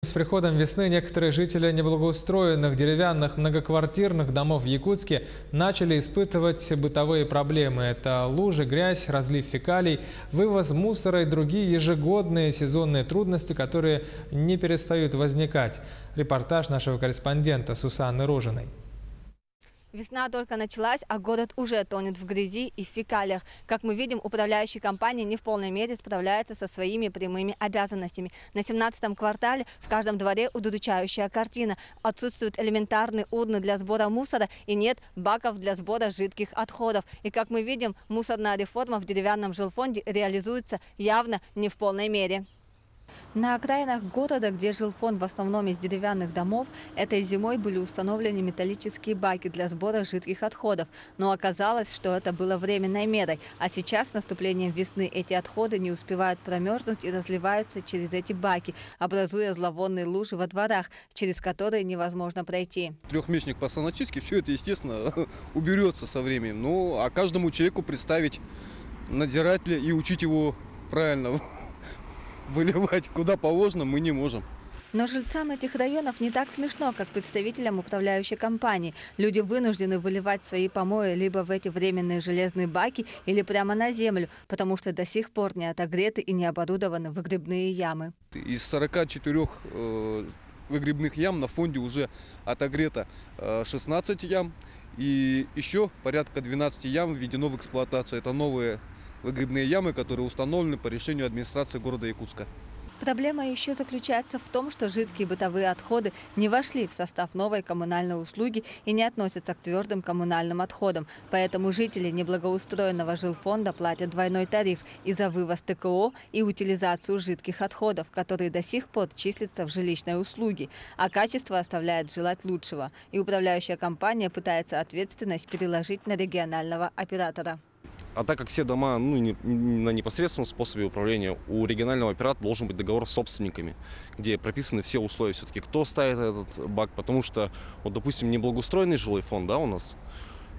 С приходом весны некоторые жители неблагоустроенных деревянных многоквартирных домов в Якутске начали испытывать бытовые проблемы. Это лужи, грязь, разлив фекалий, вывоз мусора и другие ежегодные сезонные трудности, которые не перестают возникать. Репортаж нашего корреспондента Сусанны Рожиной. Весна только началась, а город уже тонет в грязи и в фекалиях. Как мы видим, управляющие компании не в полной мере справляются со своими прямыми обязанностями. На 17-м квартале в каждом дворе удручающая картина. Отсутствуют элементарные урны для сбора мусора и нет баков для сбора жидких отходов. И как мы видим, мусорная реформа в деревянном жилфонде реализуется явно не в полной мере. На окраинах города, где жилфонд в основном из деревянных домов, этой зимой были установлены металлические баки для сбора жидких отходов. Но оказалось, что это было временной мерой. А сейчас, с наступлением весны, эти отходы не успевают промерзнуть и разливаются через эти баки, образуя зловонные лужи во дворах, через которые невозможно пройти. Трехмесячник по саночистке, все это, естественно, уберется со временем. Ну, а каждому человеку представить надзирателя и учить его правильно выливать куда положено мы не можем. Но жильцам этих районов не так смешно, как представителям управляющей компании. Люди вынуждены выливать свои помои либо в эти временные железные баки, или прямо на землю, потому что до сих пор не отогреты и не оборудованы выгребные ямы. Из 44 выгребных ям на фонде уже отогрето 16 ям. И еще порядка 12 ям введено в эксплуатацию. Это новые выгребные ямы, которые установлены по решению администрации города Якутска. Проблема еще заключается в том, что жидкие бытовые отходы не вошли в состав новой коммунальной услуги и не относятся к твердым коммунальным отходам. Поэтому жители неблагоустроенного жилфонда платят двойной тариф и за вывоз ТКО и утилизацию жидких отходов, которые до сих пор числятся в жилищной услуге. А качество оставляет желать лучшего. И управляющая компания пытается ответственность переложить на регионального оператора. А так как все дома на непосредственном способе управления, у регионального оператора должен быть договор с собственниками, где прописаны все условия все-таки, кто ставит этот бак. Потому что, вот, допустим, неблагоустроенный жилой фонд, да, у нас,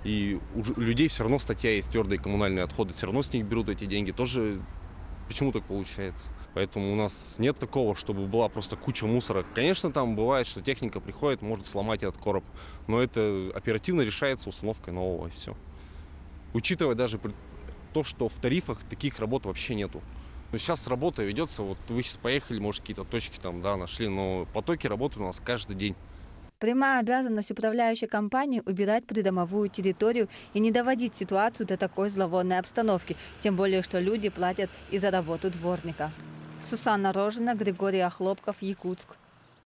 и у людей все равно статья есть твердые коммунальные отходы, все равно с них берут эти деньги. Тоже почему так получается? Поэтому у нас нет такого, чтобы была просто куча мусора. Конечно, там бывает, что техника приходит, может сломать этот короб, но это оперативно решается установкой нового, и все. Учитывая даже то, что в тарифах таких работ вообще нету. Но сейчас работа ведется, вот вы сейчас поехали, может, какие-то точки там, да, нашли, но потоки работы у нас каждый день. Прямая обязанность управляющей компании убирать придомовую территорию и не доводить ситуацию до такой зловонной обстановки, тем более, что люди платят и за работу дворника. Сусанна Рожина, Григорий Охлопков, Якутск.